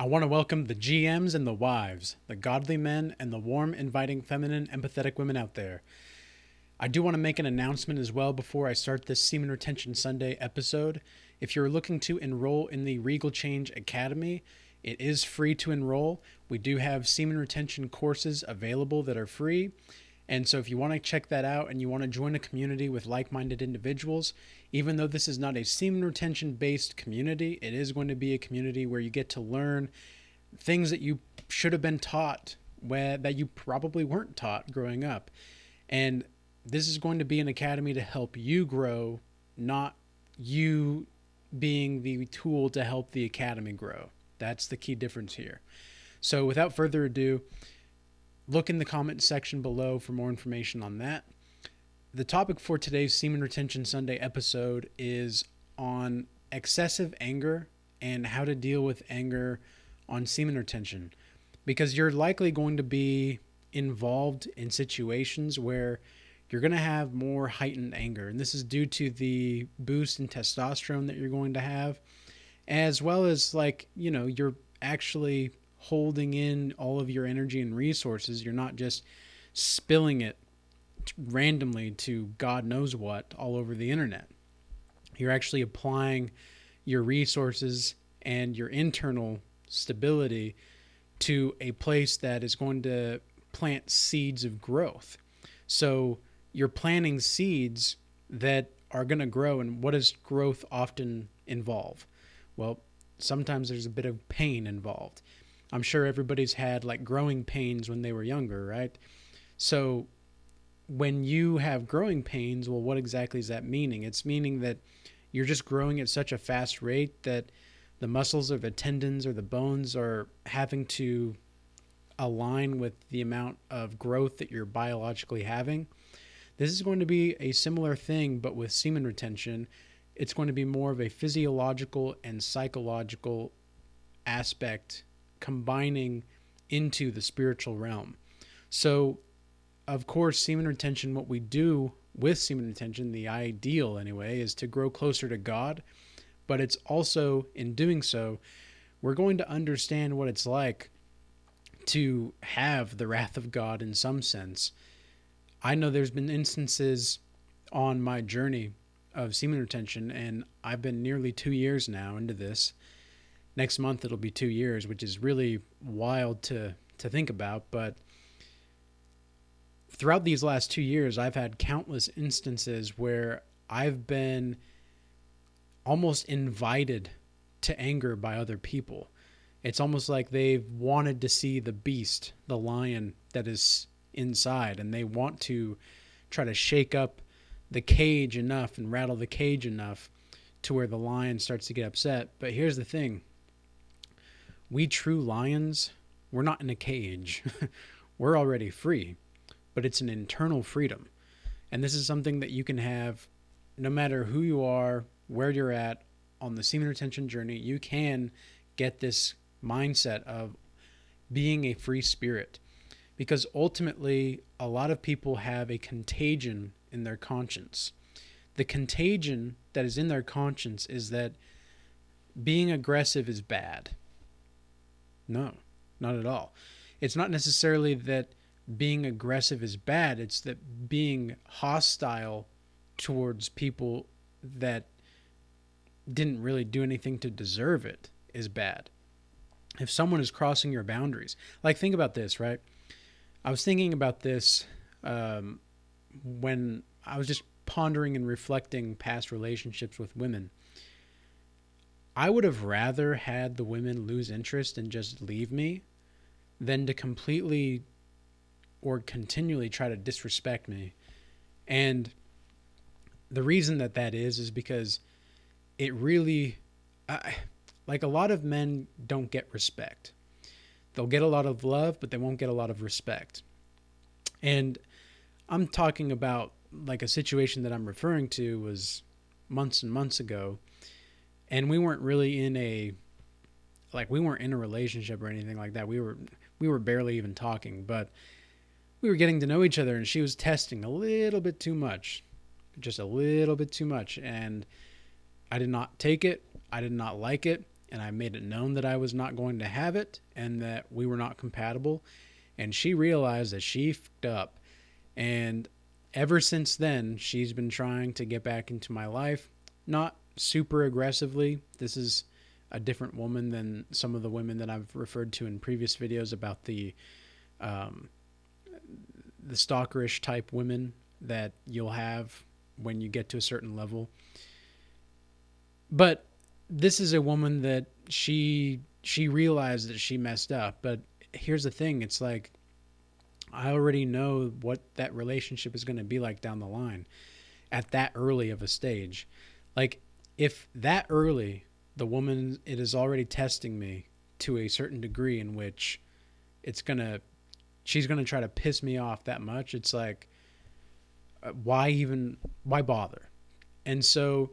I want to welcome the GMs and the wives, the godly men and the warm, inviting, feminine, empathetic women out there. I do want to make an announcement as well before I start this Semen Retention Sunday episode. If you're looking to enroll in the Regal Change Academy, it is free to enroll. We do have semen retention courses available that are free. And so if you want to check that out and you want to join a community with like-minded individuals, even though this is not a semen retention based community, it is going to be a community where you get to learn things that you should have been taught, that you probably weren't taught growing up. And this is going to be an academy to help you grow, not you being the tool to help the academy grow. That's the key difference here. So without further ado, look in the comment section below for more information on that. The topic for today's Semen Retention Sunday episode is on excessive anger and how to deal with anger on semen retention. Because you're likely going to be involved in situations where you're going to have more heightened anger. And this is due to the boost in testosterone that you're going to have, as well as you're actually holding in all of your energy and resources. You're not just spilling it randomly to God knows what all over the internet. You're actually applying your resources and your internal stability to a place that is going to plant seeds of growth. So you're planting seeds that are going to grow. And what does growth often involve? Well, sometimes there's a bit of pain involved. I'm sure everybody's had growing pains when they were younger, right? So when you have growing pains, well, what exactly is that meaning? It's meaning that you're just growing at such a fast rate that the muscles or the tendons or the bones are having to align with the amount of growth that you're biologically having. This is going to be a similar thing, but with semen retention. It's going to be more of a physiological and psychological aspect combining into the spiritual realm. So, of course, semen retention, what we do with semen retention, the ideal anyway, is to grow closer to God. But it's also, in doing so, we're going to understand what it's like to have the wrath of God in some sense. I know there's been instances on my journey of semen retention, and I've been nearly 2 years now into this. Next month it'll be 2 years, which is really wild to think about. But throughout these last 2 years, I've had countless instances where I've been almost invited to anger by other people. It's almost like they've wanted to see the beast, the lion that is inside, and they want to try to shake up the cage enough and rattle the cage enough to where the lion starts to get upset. But here's the thing. We true lions, we're not in a cage. We're already free, but it's an internal freedom. And this is something that you can have no matter who you are, where you're at on the semen retention journey. You can get this mindset of being a free spirit, because ultimately a lot of people have a contagion in their conscience. The contagion that is in their conscience is that being aggressive is bad. No, not at all. It's not necessarily that being aggressive is bad. It's that being hostile towards people that didn't really do anything to deserve it is bad. If someone is crossing your boundaries, think about this, right? I was thinking about this when I was just pondering and reflecting past relationships with women. I would have rather had the women lose interest and just leave me than to completely or continually try to disrespect me. And the reason that is because it really, a lot of men don't get respect. They'll get a lot of love, but they won't get a lot of respect. And I'm talking about a situation that I'm referring to was months and months ago. And we weren't really in a relationship or anything like that. We were barely even talking, but we were getting to know each other, and she was testing a little bit too much, just a little bit too much. And I did not take it. I did not like it. and I made it known that I was not going to have it and that we were not compatible. And she realized that she fucked up. And ever since then, she's been trying to get back into my life. Not super aggressively. This is a different woman than some of the women that I've referred to in previous videos about the stalkerish type women that you'll have when you get to a certain level. But this is a woman that she realized that she messed up. But here's the thing, it's like I already know what that relationship is going to be like down the line at that early of a stage. Like, if that early the woman, it is already testing me to a certain degree in which she's going to try to piss me off that much. It's like, why bother? And so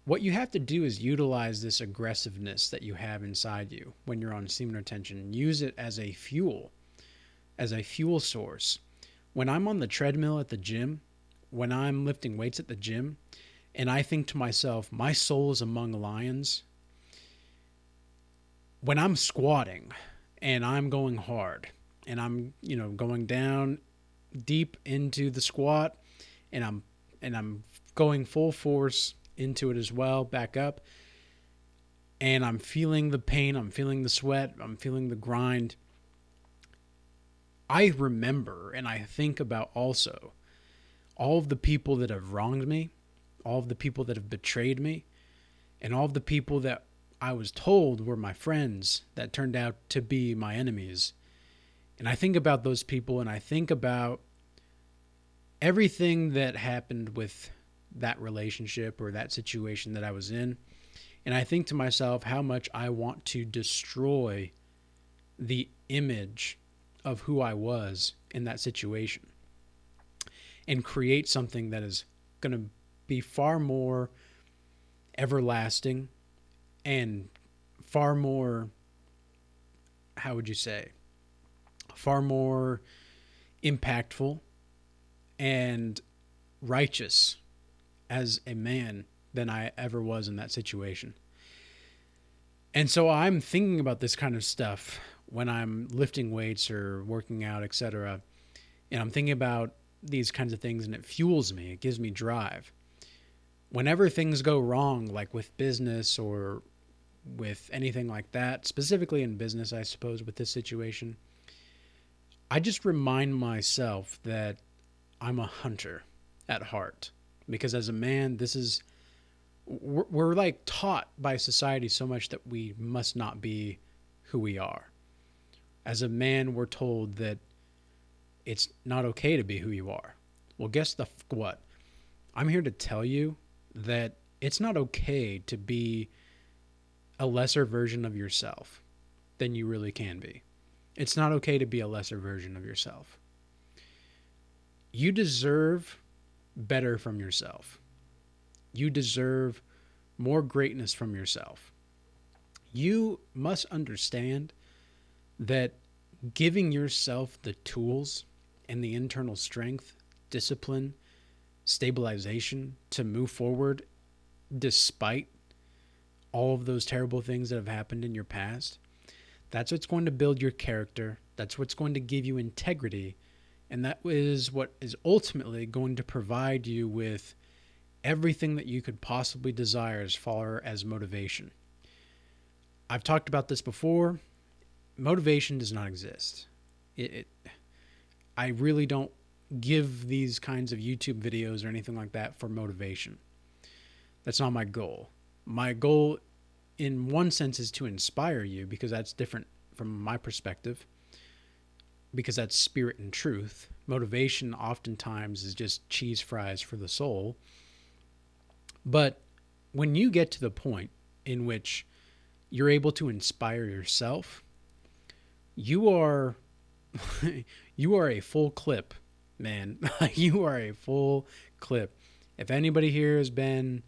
what you have to do is utilize this aggressiveness that you have inside you when you're on semen retention. Use it as a fuel source. When I'm on the treadmill at the gym, when I'm lifting weights at the gym, and I think to myself, my soul is among lions. When I'm squatting and I'm going hard and I'm, going down deep into the squat and I'm going full force into it as well, back up, and I'm feeling the pain, I'm feeling the sweat, I'm feeling the grind, I remember and I think about also all of the people that have wronged me, all of the people that have betrayed me, and all of the people that I was told were my friends that turned out to be my enemies. And I think about those people, and I think about everything that happened with that relationship or that situation that I was in. And I think to myself how much I want to destroy the image of who I was in that situation and create something that is going to be far more everlasting and far more, how would you say, far more impactful and righteous as a man than I ever was in that situation. And so I'm thinking about this kind of stuff when I'm lifting weights or working out, etc. And I'm thinking about these kinds of things, and it fuels me. It gives me drive. Whenever things go wrong, like with business or with anything like that, specifically in business, I suppose, with this situation, I just remind myself that I'm a hunter at heart. Because as a man, we're like taught by society so much that we must not be who we are. As a man, we're told that it's not okay to be who you are. Well, guess what? I'm here to tell you that it's not okay to be a lesser version of yourself than you really can be. It's not okay to be a lesser version of yourself. You deserve better from yourself. You deserve more greatness from yourself. You must understand that giving yourself the tools and the internal strength, discipline, stabilization to move forward despite all of those terrible things that have happened in your past, that's what's going to build your character. That's what's going to give you integrity. And that is what is ultimately going to provide you with everything that you could possibly desire as far as motivation. I've talked about this before. Motivation does not exist. I really don't give these kinds of YouTube videos or anything like that for motivation. That's not my goal. My goal, in one sense, is to inspire you, because that's different from my perspective, because that's spirit and truth. Motivation oftentimes is just cheese fries for the soul. But when you get to the point in which you're able to inspire yourself, you are a full clip, man. You are a full clip. If anybody here has been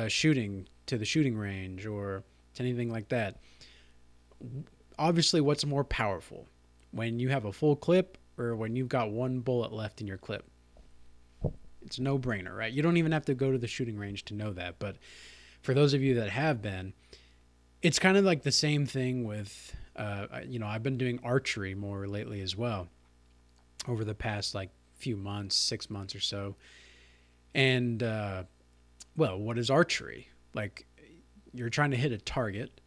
shooting to the shooting range or to anything like that, obviously what's more powerful, when you have a full clip or when you've got one bullet left in your clip? It's a no-brainer, right? You don't even have to go to the shooting range to know that. But for those of you that have been, It's kind of like the same thing with, I've been doing archery more lately as well over the past like few months, 6 months or so. And, well, what is archery? Like, you're trying to hit a target,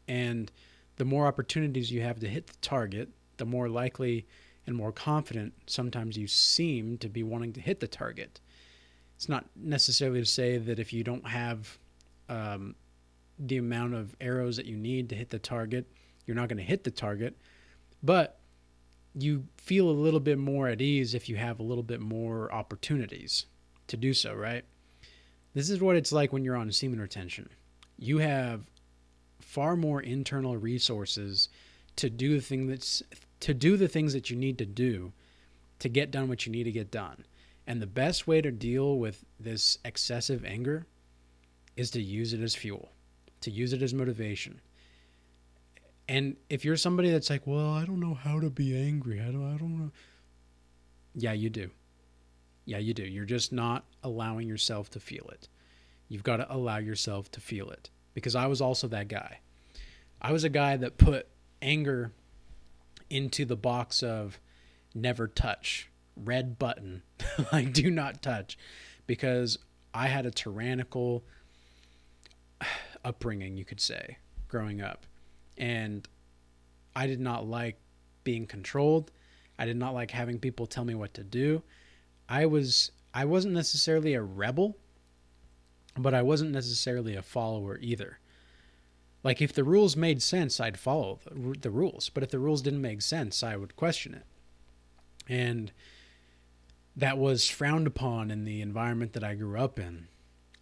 and the more opportunities you have to hit the target, the more likely and more confident sometimes you seem to be wanting to hit the target. It's not necessarily to say that if you don't have um, the amount of arrows that you need to hit the target, you're not going to hit the target, but you feel a little bit more at ease if you have a little bit more opportunities to do so, right? This is what it's like when you're on semen retention. You have far more internal resources to do the things that you need to do to get done what you need to get done. And the best way to deal with this excessive anger is to use it as fuel, to use it as motivation. And if you're somebody that's like, well, I don't know how to be angry. I don't know. Yeah, you do. Yeah, you do. You're just not allowing yourself to feel it. You've got to allow yourself to feel it. Because I was also that guy. I was a guy that put anger into the box of never touch, red button, like do not touch, because I had a tyrannical upbringing, you could say, growing up. And I did not like being controlled. I did not like having people tell me what to do. I wasn't necessarily a rebel, but I wasn't necessarily a follower either. Like, if the rules made sense, I'd follow the rules. But if the rules didn't make sense, I would question it. And that was frowned upon in the environment that I grew up in.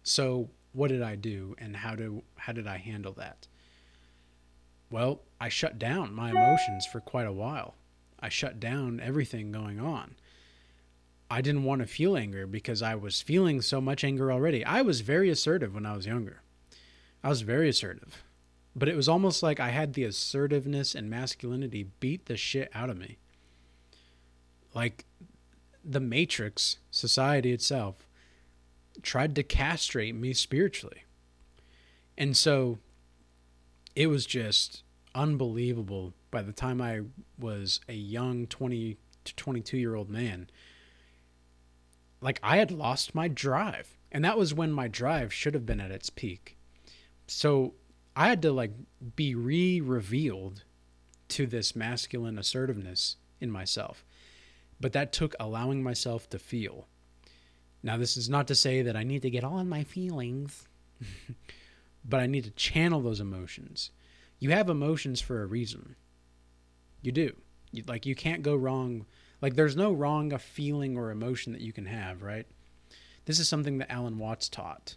So what did I do, and how did I handle that? Well, I shut down my emotions for quite a while. I shut down everything going on. I didn't want to feel anger because I was feeling so much anger already. I was very assertive when I was younger. I was very assertive. But it was almost like I had the assertiveness and masculinity beat the shit out of me. Like the Matrix, society itself, tried to castrate me spiritually. And so it was just unbelievable by the time I was a young 20 to 22-year-old man. Like, I had lost my drive. And that was when my drive should have been at its peak. So I had to like be revealed to this masculine assertiveness in myself. But that took allowing myself to feel. Now, this is not to say that I need to get all in my feelings, but I need to channel those emotions. You have emotions for a reason. You do. You can't go wrong. Like, there's no wrong a feeling or emotion that you can have, right? This is something that Alan Watts taught.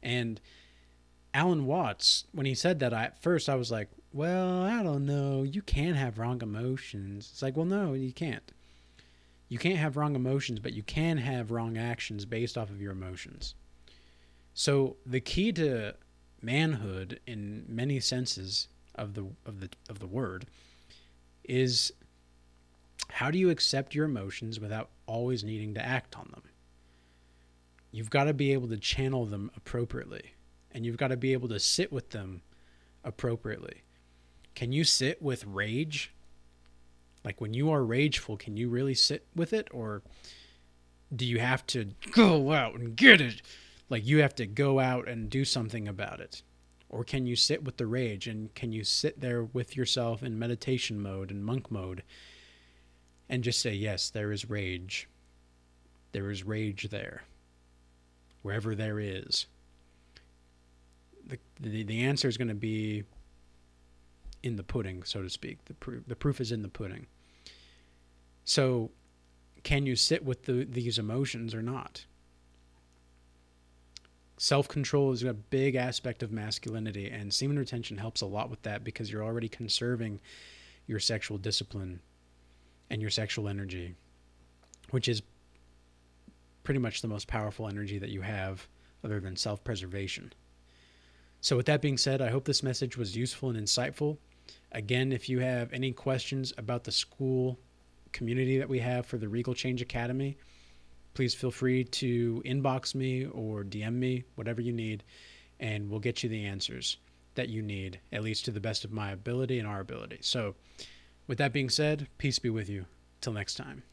And Alan Watts, when he said that, at first I was like, well, I don't know. You can have wrong emotions. It's like, well, no, you can't. You can't have wrong emotions, but you can have wrong actions based off of your emotions. So the key to manhood, in many senses of the word, is how do you accept your emotions without always needing to act on them? You've got to be able to channel them appropriately, and you've got to be able to sit with them appropriately. Can you sit with rage? Like, when you are rageful, can you really sit with it? Or do you have to go out and get it? Like, you have to go out and do something about it. Or can you sit with the rage, and can you sit there with yourself in meditation mode and monk mode and just say, yes, there is rage. There is rage there. Wherever there is. The answer is going to be in the pudding, so to speak. The proof is in the pudding. So, can you sit with these emotions or not? Self-control is a big aspect of masculinity, and semen retention helps a lot with that because you're already conserving your sexual discipline and your sexual energy, which is pretty much the most powerful energy that you have other than self-preservation. So with that being said, I hope this message was useful and insightful. Again, if you have any questions about the school community that we have for the Regal Change Academy, please feel free to inbox me or DM me, whatever you need, and we'll get you the answers. that you need, at least to the best of my ability and our ability. So with that being said, peace be with you. Till next time.